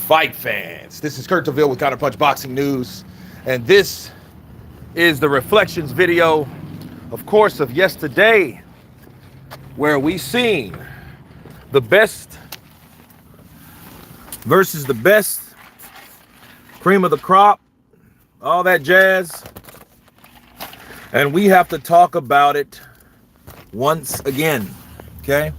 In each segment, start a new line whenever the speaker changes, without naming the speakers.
fight fans? This is Kurt DeVille with Counterpunch Boxing News, and this is the reflections video, of course, of yesterday, where we seen the best versus the best, cream of the crop, all that jazz, and we have to talk about it once again, okay?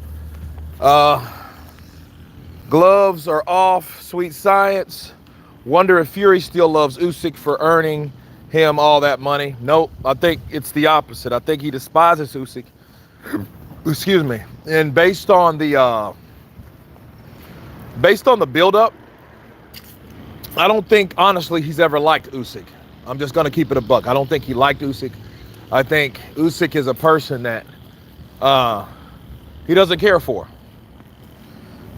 Gloves are off, sweet science. Wonder if Fury still loves Usyk for earning him all that money. Nope, I think it's the opposite. I think he despises Usyk. Excuse me. And based on the build-up, I don't think, honestly, he's ever liked Usyk. I'm just gonna keep it a buck. I don't think he liked Usyk. I think Usyk is a person that he doesn't care for.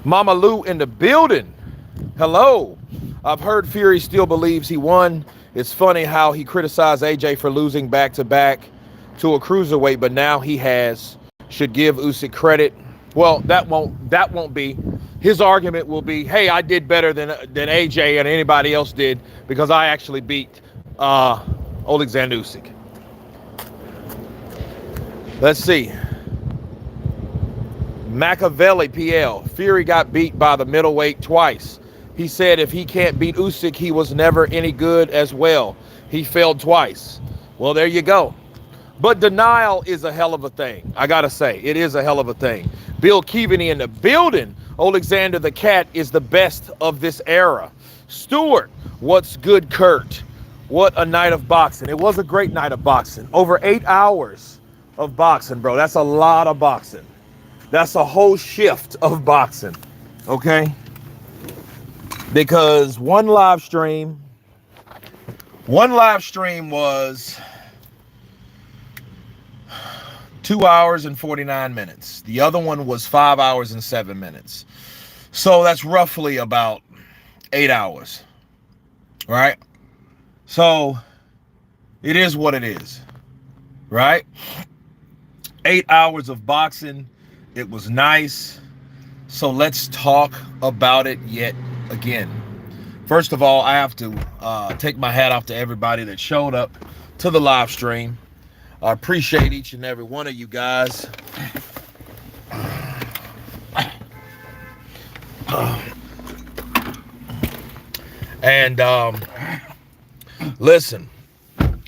Mama Lou in the building. Hello. I've heard Fury still believes he won. It's funny how he criticized AJ for losing back-to-back to a cruiserweight, but now he should give Usyk credit. Well, that won't be. His argument will be, hey, I did better than AJ and anybody else did because I actually beat Oleksandr Usyk. Let's see. Machiavelli PL. Fury got beat by the middleweight twice. He said if he can't beat Usyk, he was never any good as well. He failed twice. Well, there you go. But denial is a hell of a thing. I gotta say, it is a hell of a thing. Bill Keaveney in the building. Oleksandr the Cat is the best of this era. Stewart, what's good, Kurt? What a night of boxing. It was a great night of boxing. Over 8 hours of boxing, bro. That's a lot of boxing. That's a whole shift of boxing, okay? Because one live stream was 2 hours and 49 minutes. The other one was 5 hours and 7 minutes. So that's roughly about 8 hours, right? So it is what it is, right? 8 hours of boxing. It was nice. So let's talk about it yet again. First of all, I have to take my hat off to everybody that showed up to the live stream. I appreciate each and every one of you guys. And listen,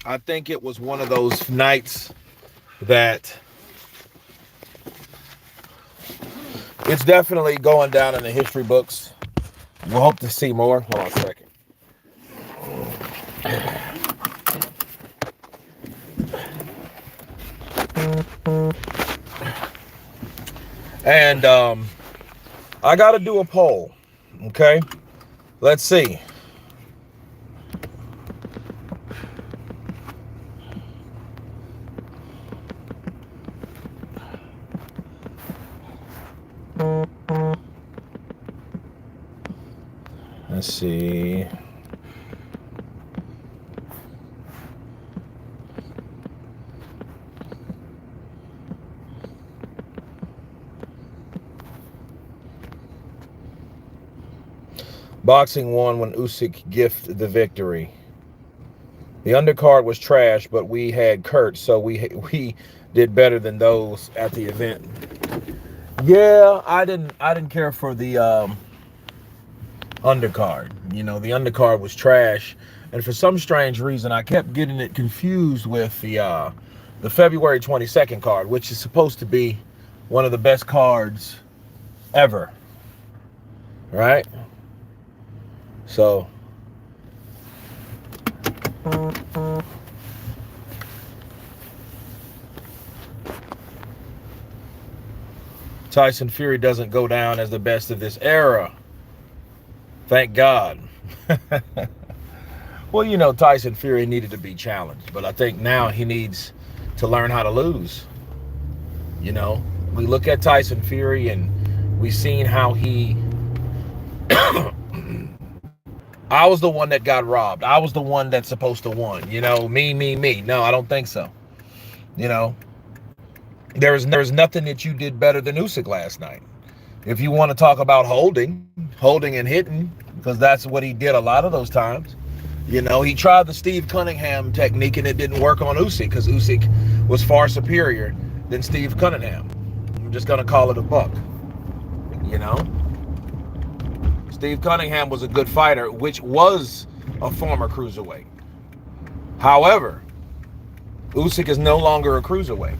I think it was one of those nights that it's definitely going down in the history books. We'll hope to see more. Hold on a second. And I got to do a poll, okay? Let's see. Let's see. Boxing won when Usyk gifted the victory. The undercard was trash, but we had Kurt, so we did better than those at the event. Yeah, I didn't care for the undercard. You know, the undercard was trash, and for some strange reason, I kept getting it confused with the February 22nd card, which is supposed to be one of the best cards ever, right? So Tyson Fury doesn't go down as the best of this era. Thank God. Well, you know, Tyson Fury needed to be challenged, but I think now he needs to learn how to lose. You know, we look at Tyson Fury and we've seen how he I was the one that got robbed. I was the one that's supposed to win. You know, me. No, I don't think so. You know, there's nothing that you did better than Usyk last night. If you want to talk about holding and hitting, because that's what he did a lot of those times. You know, he tried the Steve Cunningham technique and it didn't work on Usyk because Usyk was far superior than Steve Cunningham. I'm just going to call it a buck. You know, Steve Cunningham was a good fighter, which was a former cruiserweight. However, Usyk is no longer a cruiserweight,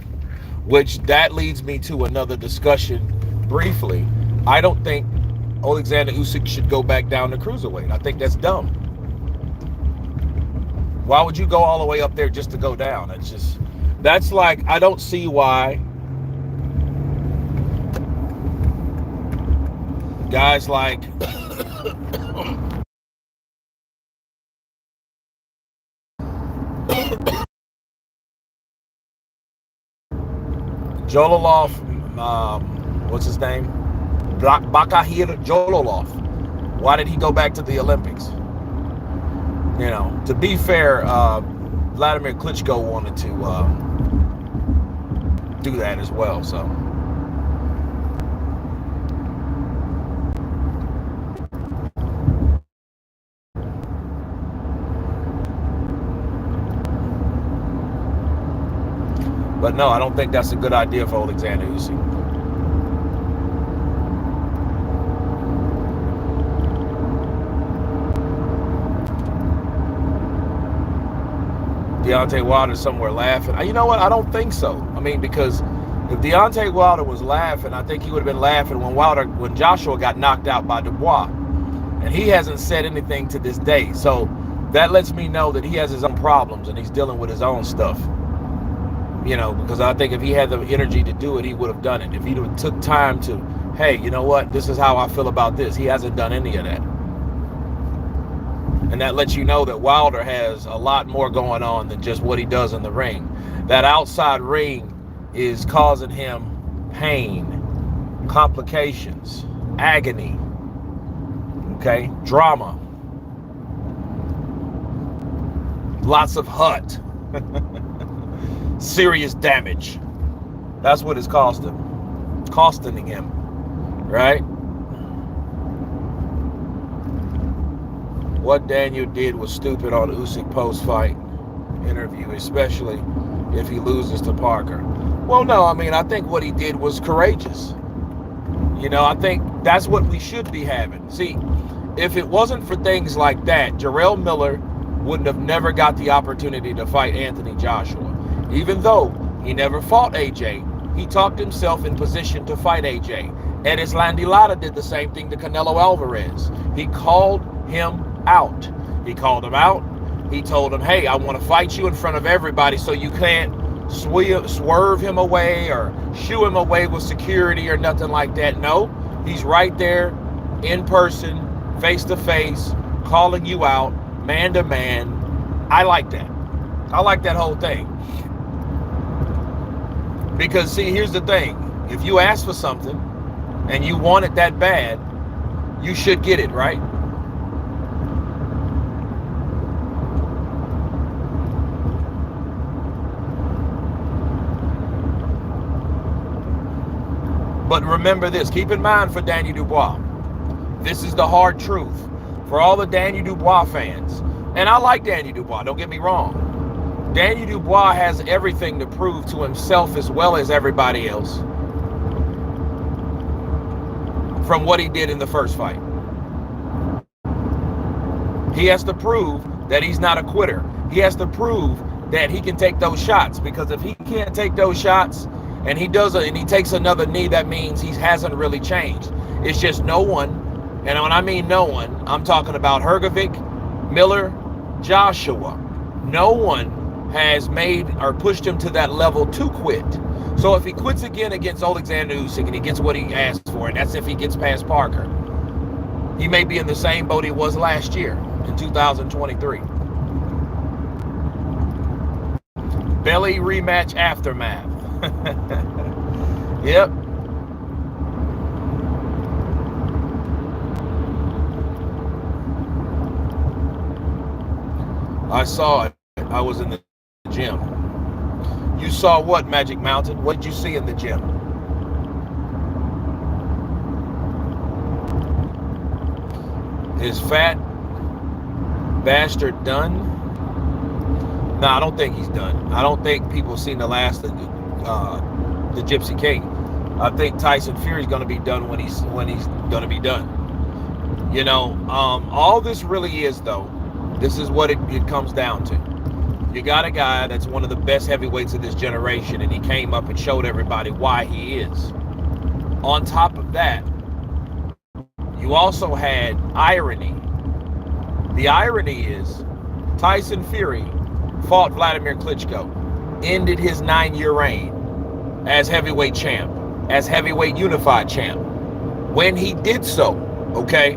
which that leads me to another discussion briefly. I don't think Oleksandr Usyk should go back down to cruiserweight. I think that's dumb. Why would you go all the way up there just to go down? That's like, I don't see why guys like Jololov, what's his name? Bakahir Jololov. Why did he go back to the Olympics? You know, to be fair, Vladimir Klitschko wanted to do that as well. So, but no, I don't think that's a good idea for Oleksandr Usyk. Deontay Wilder somewhere laughing. You know what? I don't think so. I mean, because if Deontay Wilder was laughing, I think he would have been laughing when Joshua got knocked out by Dubois. And he hasn't said anything to this day. So that lets me know that he has his own problems and he's dealing with his own stuff. You know, because I think if he had the energy to do it, he would have done it. If he took time to, hey, you know what? This is how I feel about this. He hasn't done any of that. And that lets you know that Wilder has a lot more going on than just what he does in the ring. That outside ring is causing him pain, complications, agony, okay, drama, lots of hurt, serious damage. That's what it's costing him, right? What Daniel did was stupid on Usyk post-fight interview, especially if he loses to Parker. Well, no, I mean, I think what he did was courageous. You know, I think that's what we should be having. See, if it wasn't for things like that, Jarrell Miller wouldn't have never got the opportunity to fight Anthony Joshua. Even though he never fought AJ, he talked himself in position to fight AJ. Edis Landilada did the same thing to Canelo Alvarez. He called him out. He called him out. He told him, hey, I want to fight you in front of everybody so you can't swerve him away or shoo him away with security or nothing like that. No, he's right there in person, face to face, calling you out, man to man. I like that. I like that whole thing. Because, see, here's the thing. If you ask for something and you want it that bad, you should get it, right? But remember this, keep in mind for Danny Dubois, this is the hard truth for all the Danny Dubois fans. And I like Danny Dubois, don't get me wrong. Danny Dubois has everything to prove to himself as well as everybody else from what he did in the first fight. He has to prove that he's not a quitter. He has to prove that he can take those shots, because if he can't take those shots, and he takes another knee, that means he hasn't really changed. It's just no one, and when I mean no one, I'm talking about Hrgovic, Miller, Joshua. No one has made or pushed him to that level to quit. So if he quits again against Oleksandr Usyk and he gets what he asked for, and that's if he gets past Parker, he may be in the same boat he was last year in 2023. Belly rematch aftermath. Yep. I saw it. I was in the gym. You saw what, Magic Mountain? What did you see in the gym? Is Fat Bastard done? No, I don't think he's done. I don't think people seen the last of the Gypsy King. I think Tyson Fury's going to be done when he's going to be done. You know, all this really is, though, this is what it comes down to. You got a guy that's one of the best heavyweights of this generation, and he came up and showed everybody why he is. On top of that, you also had irony. The irony is Tyson Fury fought Vladimir Klitschko, ended his 9-year reign as heavyweight champ, as heavyweight unified champ. When he did so, okay,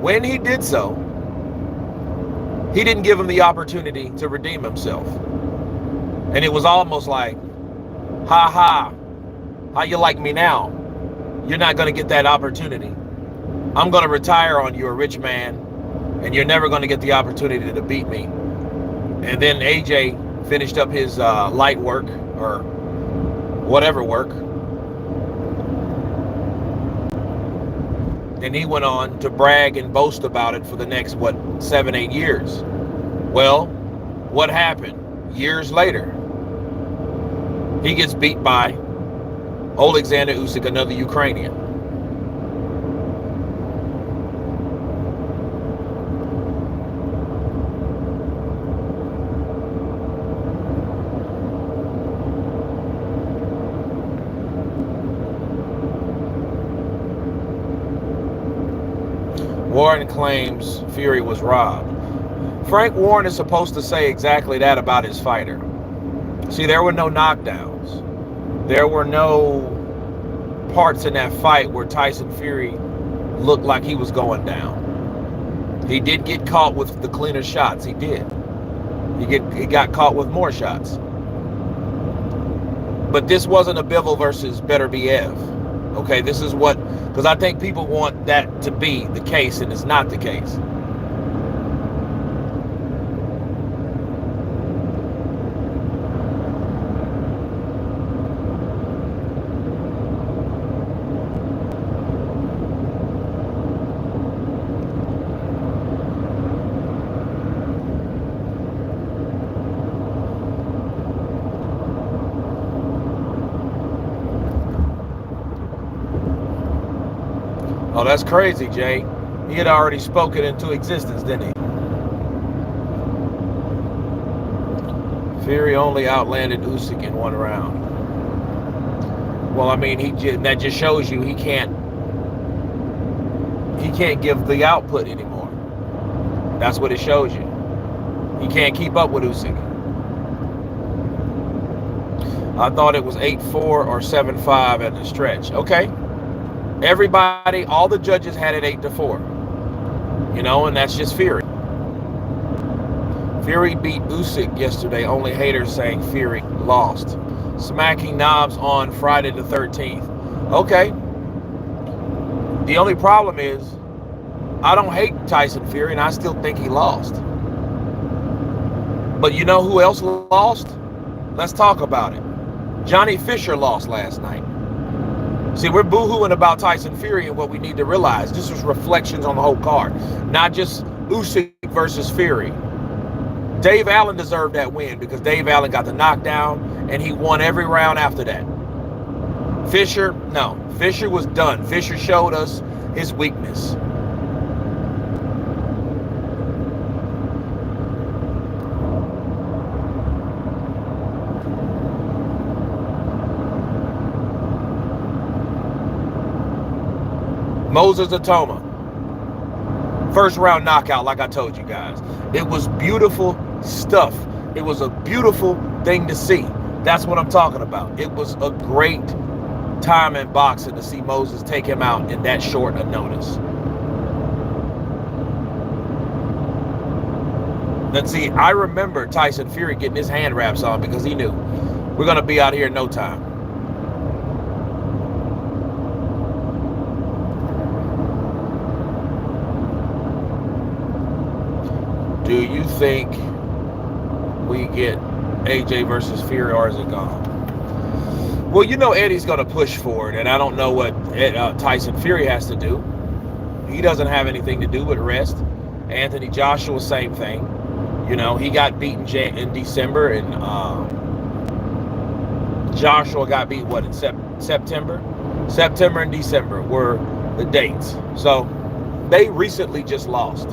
when he did so, he didn't give him the opportunity to redeem himself. And it was almost like, ha ha, how you like me now? You're not going to get that opportunity. I'm going to retire on you, a rich man, and you're never going to get the opportunity to beat me. And then AJ finished up his light work, or whatever work. And he went on to brag and boast about it for the next, 7-8 years. Well, what happened? Years later, he gets beat by Oleksandr Usyk, another Ukrainian. Warren claims Fury was robbed. Frank Warren is supposed to say exactly that about his fighter. See, there were no knockdowns. There were no parts in that fight where Tyson Fury looked like he was going down. He did get caught with the cleaner shots. He did. He got caught with more shots. But this wasn't a Bivol versus Beterbiev. Okay, this is what, because I think people want that to be the case, and it's not the case. Oh, that's crazy, Jay. He had already spoken into existence, didn't he? Fury only outlanded Usyk in 1 round. Well, I mean, that just shows you he can't give the output anymore. That's what it shows you. He can't keep up with Usyk. I thought it was 8-4 or 7-5 at the stretch. Okay. Everybody, all the judges had it 8-4. You know, and that's just Fury. Fury beat Usyk yesterday. Only haters saying Fury lost. Smacking knobs on Friday the 13th. Okay. The only problem is, I don't hate Tyson Fury, and I still think he lost. But you know who else lost? Let's talk about it. Johnny Fisher lost last night. See, we're boo-hooing about Tyson Fury, and what we need to realize, this was reflections on the whole card, not just Usyk versus Fury. Dave Allen deserved that win because Dave Allen got the knockdown, and he won every round after that. Fisher, no. Fisher was done. Fisher showed us his weakness. Moses Atoma. First round knockout, like I told you guys. It was beautiful stuff. It was a beautiful thing to see. That's what I'm talking about. It was a great time in boxing to see Moses take him out in that short a notice. Let's see, I remember Tyson Fury getting his hand wraps on because he knew we're going to be out here in no time. Do you think we get AJ versus Fury, or is it gone? Well, you know Eddie's going to push for it, and I don't know what Tyson Fury has to do. He doesn't have anything to do with rest. Anthony Joshua, same thing. You know, he got beaten in December, and Joshua got beat what in September? September and December were the dates. So they recently just lost.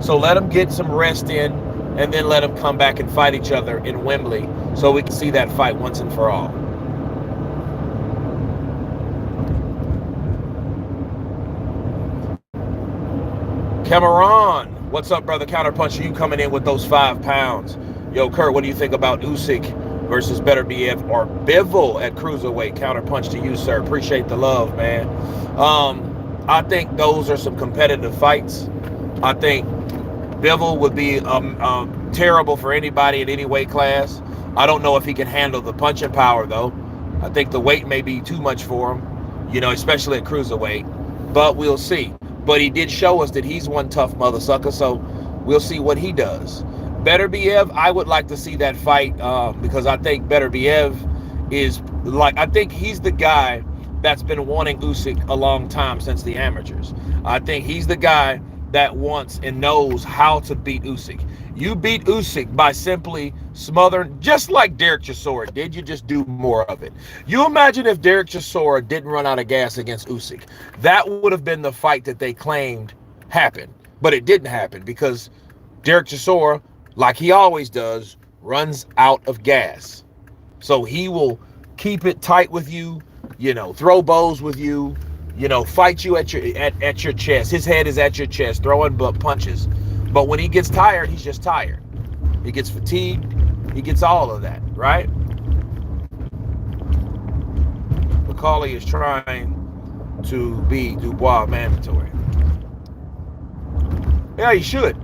So let them get some rest in, and then let them come back and fight each other in Wembley, so we can see that fight once and for all. Cameron, what's up, brother? Counterpunch, you coming in with those 5 pounds. Yo, Kurt, what do you think about Usyk versus Beterbiev or Bivol at cruiserweight? Counterpunch to you, sir. Appreciate the love, man. I think those are some competitive fights. I think Bivol would be terrible for anybody in any weight class. I don't know if he can handle the punching power, though. I think the weight may be too much for him, you know, especially at cruiserweight. But we'll see. But he did show us that he's one tough mother sucker, so we'll see what he does. Beterbiev, I would like to see that fight because I think Beterbiev is like, I think he's the guy that's been wanting Usyk a long time since the amateurs. I think he's the guy that wants and knows how to beat Usyk. You beat Usyk by simply smothering, just like Derek Chisora did. You just do more of it. You imagine if Derek Chisora didn't run out of gas against Usyk. That would have been the fight that they claimed happened. But it didn't happen because Derek Chisora, like he always does, runs out of gas. So he will keep it tight with you, you know, throw bows with you, you know, fight you at your chest. His head is at your chest, throwing punches. But when he gets tired, he's just tired. He gets fatigued. He gets all of that, right? McCauley is trying to be Dubois mandatory. Yeah, he should.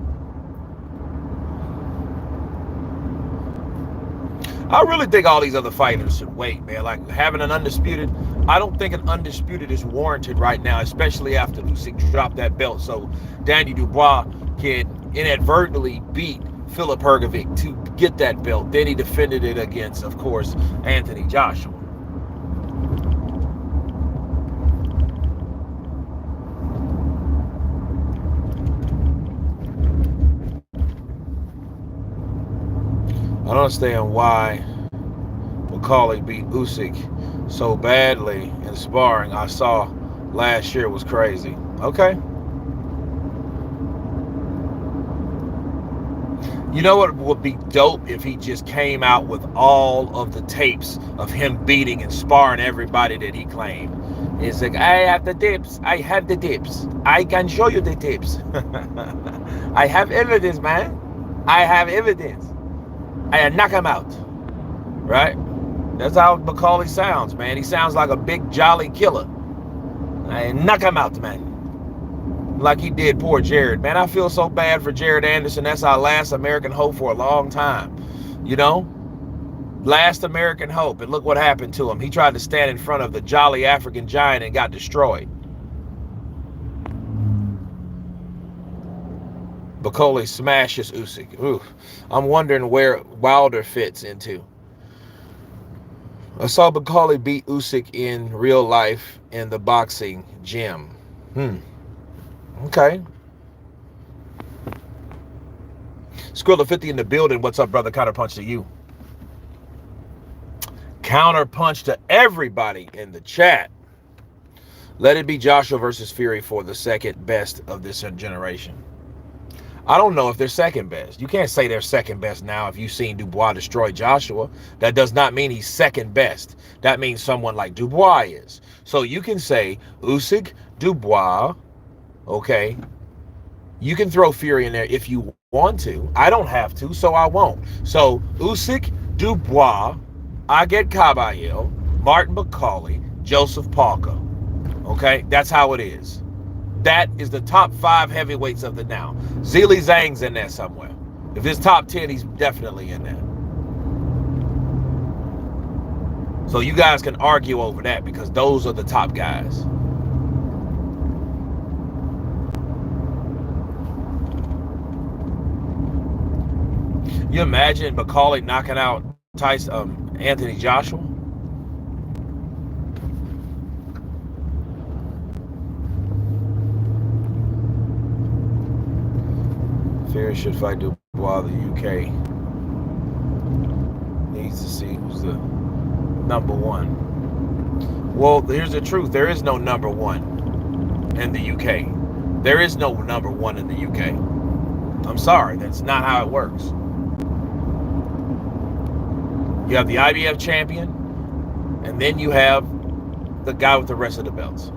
I really think all these other fighters should wait, man. Like having an undisputed, I don't think an undisputed is warranted right now, especially after Usyk dropped that belt. So Danny Dubois can inadvertently beat Filip Hrgovic to get that belt. Then he defended it against, of course, Anthony Joshua. I don't understand why McCauley beat Usyk so badly in sparring. I saw last year was crazy. Okay. You know what would be dope if he just came out with all of the tapes of him beating and sparring everybody that he claimed. He's like, I have the tips. I have the tips. I can show you the tips. I have evidence, man. I have evidence. I knock him out. Right? That's how McCauley sounds, man. He sounds like a big jolly killer. I knock him out, man. Like he did poor Jared. Man, I feel so bad for Jared Anderson. That's our last American hope for a long time. You know? Last American hope. And look what happened to him. He tried to stand in front of the jolly African giant and got destroyed. McCauley smashes Usyk. Ooh. I'm wondering where Wilder fits into. I saw McCauley beat Usyk in real life in the boxing gym. Okay. Skrilla 50 in the building. What's up, brother? Counterpunch to you. Counterpunch to everybody in the chat. Let it be Joshua versus Fury for the second best of this generation. I don't know if they're second best. You can't say they're second best now if you've seen Dubois destroy Joshua. That does not mean he's second best. That means someone like Dubois is. So you can say Usyk, Dubois, okay? You can throw Fury in there if you want to. I don't have to, so I won't. So Usyk, Dubois, I get Caballero, Martin McCauley, Joseph Parker. Okay? That's how it is. That is the top 5 heavyweights of the now. Zhilei Zhang's in there somewhere. If it's top 10, he's definitely in there. So you guys can argue over that because those are the top guys. You imagine McCauley knocking out Anthony Joshua? Fury should fight Dubois. The UK needs to see who's the number one. Well, here's the truth. There is no number one in the UK. There is no number one in the UK. I'm sorry. That's not how it works. You have the IBF champion, and then you have the guy with the rest of the belts.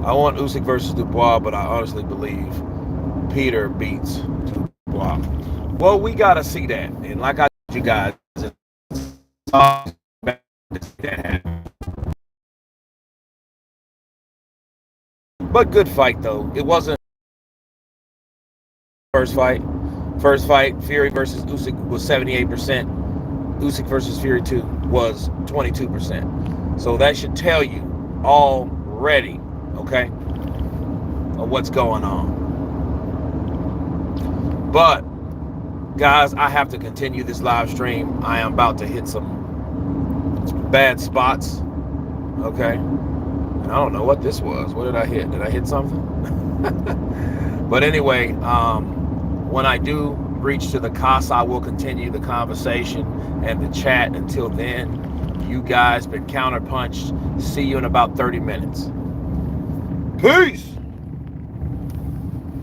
I want Usyk versus Dubois, but I honestly believe Peter beats Dubois. Well, we got to see that. And like I told you guys, but good fight, though. It wasn't first fight. First fight, Fury versus Usyk was 78%. Usyk versus Fury 2 was 22%. So that should tell you already, okay, of what's going on. But, guys, I have to continue this live stream. I am about to hit some bad spots, okay? And I don't know what this was. What did I hit? Did I hit something? But anyway, when I do reach to the casa, I will continue the conversation and the chat. Until then, you guys been counterpunched. See you in about 30 minutes. Peace!